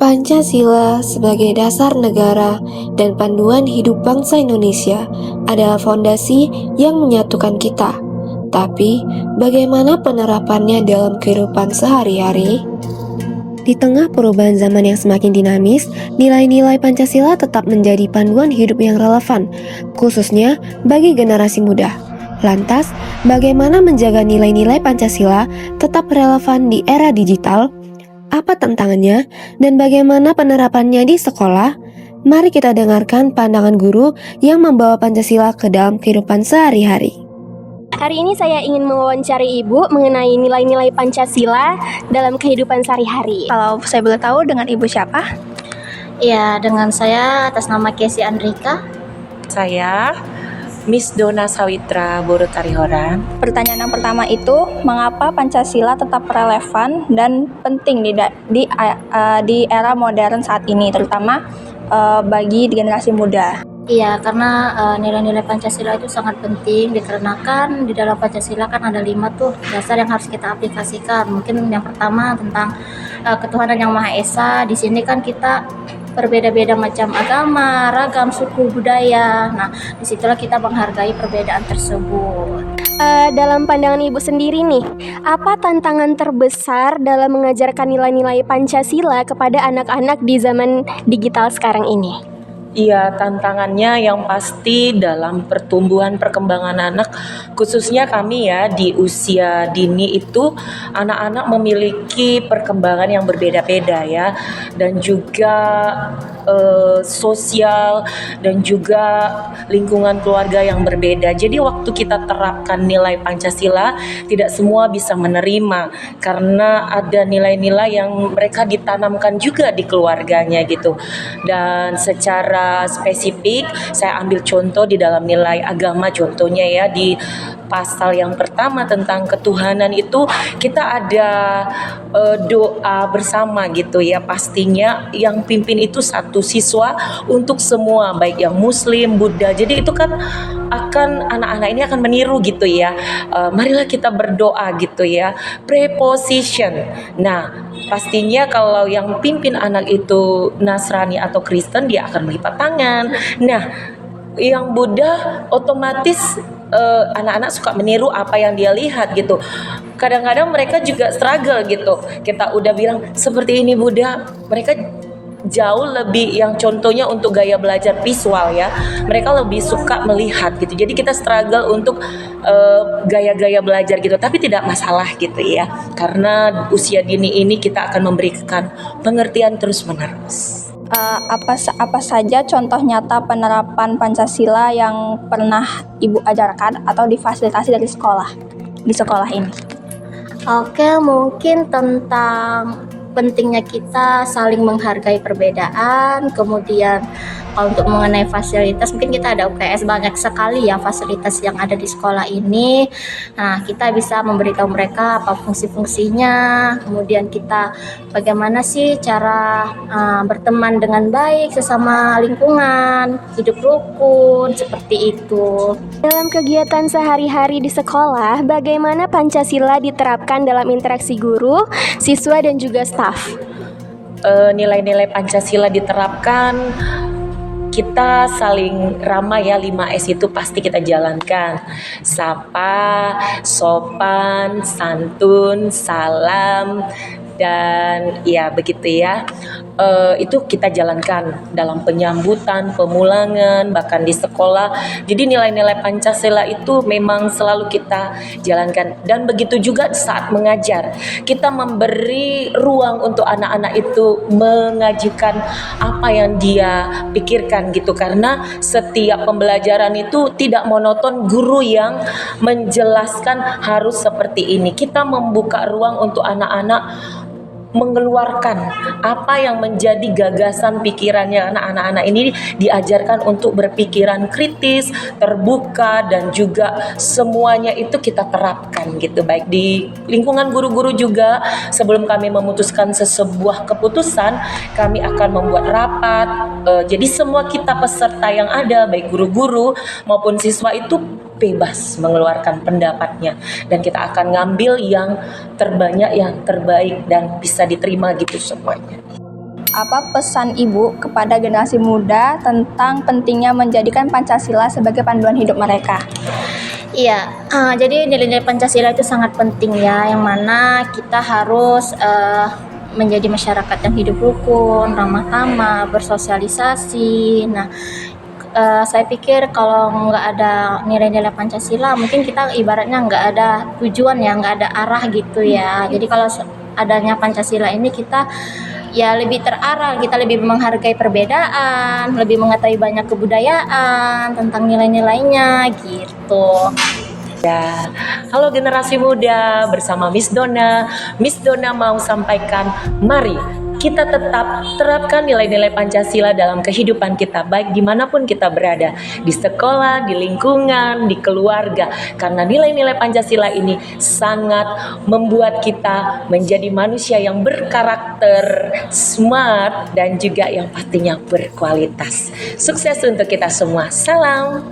Pancasila sebagai dasar negara dan panduan hidup bangsa Indonesia adalah fondasi yang menyatukan kita. Tapi, bagaimana penerapannya dalam kehidupan sehari-hari? Di tengah perubahan zaman yang semakin dinamis, nilai-nilai Pancasila tetap menjadi panduan hidup yang relevan, khususnya bagi generasi muda. Lantas, bagaimana menjaga nilai-nilai Pancasila tetap relevan di era digital? Apa tantangannya dan bagaimana penerapannya di sekolah? Mari kita dengarkan pandangan guru yang membawa Pancasila ke dalam kehidupan sehari-hari. Hari ini saya ingin mewawancari Ibu mengenai nilai-nilai Pancasila dalam kehidupan sehari-hari. Kalau saya boleh tahu, dengan Ibu siapa? Ya, dengan saya atas nama Kesi Andrika. Saya Miss Dona Sawitra Buru Tarihoran. Pertanyaan yang pertama itu, mengapa Pancasila tetap relevan dan penting di era modern saat ini, terutama bagi generasi muda? Iya, karena nilai-nilai Pancasila itu sangat penting dikarenakan di dalam Pancasila kan ada 5 tuh dasar yang harus kita aplikasikan. Mungkin yang pertama tentang ketuhanan yang Maha Esa. Di sini kan kita berbeda-beda macam agama, ragam, suku, budaya. Nah, disitulah kita menghargai perbedaan tersebut. Dalam pandangan Ibu sendiri nih, apa tantangan terbesar dalam mengajarkan nilai-nilai Pancasila kepada anak-anak di zaman digital sekarang ini? Iya, tantangannya yang pasti dalam pertumbuhan perkembangan anak, khususnya kami ya di usia dini itu anak-anak memiliki perkembangan yang berbeda-beda ya, dan juga sosial dan juga lingkungan keluarga yang berbeda. Jadi waktu kita terapkan nilai Pancasila, tidak semua bisa menerima karena ada nilai-nilai yang mereka ditanamkan juga di keluarganya gitu. Dan secara spesifik saya ambil contoh di dalam nilai agama, contohnya ya di pasal yang pertama tentang ketuhanan itu kita ada doa bersama gitu ya, pastinya yang pimpin itu satu siswa untuk semua, baik yang Muslim, Buddha. Jadi itu kan akan anak-anak ini akan meniru gitu ya. Marilah kita berdoa gitu ya, preposition. Nah, pastinya kalau yang pimpin anak itu Nasrani atau Kristen, dia akan melipat tangan. Nah, yang Buddha otomatis anak-anak suka meniru apa yang dia lihat gitu. Kadang-kadang mereka juga struggle gitu. Kita udah bilang seperti ini Buddha, mereka jauh lebih yang contohnya untuk gaya belajar visual ya. Mereka lebih suka melihat gitu. Jadi kita struggle untuk gaya-gaya belajar gitu. Tapi tidak masalah gitu ya. Karena usia dini ini kita akan memberikan pengertian terus-menerus. Apa saja contoh nyata penerapan Pancasila yang pernah Ibu ajarkan atau difasilitasi di sekolah ini? Oke, mungkin tentang pentingnya kita saling menghargai perbedaan. Kemudian kalau untuk mengenai fasilitas, mungkin kita ada UKS, banyak sekali ya fasilitas yang ada di sekolah ini. Nah, kita bisa memberitahu mereka apa fungsi-fungsinya. Kemudian kita bagaimana sih cara berteman dengan baik sesama lingkungan, hidup rukun, seperti itu. Dalam kegiatan sehari-hari di sekolah, bagaimana Pancasila diterapkan dalam interaksi guru, siswa, dan juga staf? Nilai-nilai Pancasila diterapkan, kita saling ramah ya, 5S itu pasti kita jalankan. Sapa, sopan, santun, salam, dan ya begitu ya. Itu kita jalankan dalam penyambutan, pemulangan, bahkan di sekolah. Jadi nilai-nilai Pancasila itu memang selalu kita jalankan. Dan begitu juga saat mengajar, kita memberi ruang untuk anak-anak itu mengajukan apa yang dia pikirkan gitu. Karena setiap pembelajaran itu tidak monoton guru yang menjelaskan harus seperti ini. Kita membuka ruang untuk anak-anak mengeluarkan apa yang menjadi gagasan pikirannya. Anak-anak ini diajarkan untuk berpikiran kritis, terbuka, dan juga semuanya itu kita terapkan gitu. Baik di lingkungan guru-guru juga, sebelum kami memutuskan sebuah keputusan, kami akan membuat rapat. Jadi semua kita peserta yang ada, baik guru-guru maupun siswa itu bebas mengeluarkan pendapatnya, dan kita akan ngambil yang terbanyak, yang terbaik, dan bisa diterima gitu semuanya. pesan Ibu kepada generasi muda tentang pentingnya menjadikan Pancasila sebagai panduan hidup mereka? Iya, jadi nilai-nilai Pancasila itu sangat penting ya, yang mana kita harus menjadi masyarakat yang hidup rukun, ramah tamah, bersosialisasi. Nah, saya pikir kalau nggak ada nilai-nilai Pancasila, mungkin kita ibaratnya nggak ada tujuan ya, nggak ada arah gitu ya. Jadi kalau adanya Pancasila ini kita ya lebih terarah, kita lebih menghargai perbedaan, lebih mengetahui banyak kebudayaan tentang nilai-nilainya gitu. Halo generasi muda, bersama Miss Donna. Miss Donna mau sampaikan, mari kita tetap terapkan nilai-nilai Pancasila dalam kehidupan kita, baik dimanapun kita berada, di sekolah, di lingkungan, di keluarga. Karena nilai-nilai Pancasila ini sangat membuat kita menjadi manusia yang berkarakter, smart, dan juga yang pastinya berkualitas. Sukses untuk kita semua. Salam.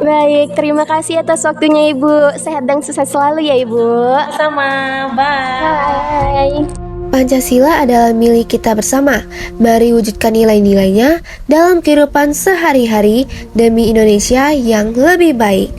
Baik, terima kasih atas waktunya Ibu. Sehat dan sukses selalu ya Ibu. Sama, bye. Bye. Pancasila adalah milik kita bersama. Mari wujudkan nilai-nilainya dalam kehidupan sehari-hari demi Indonesia yang lebih baik.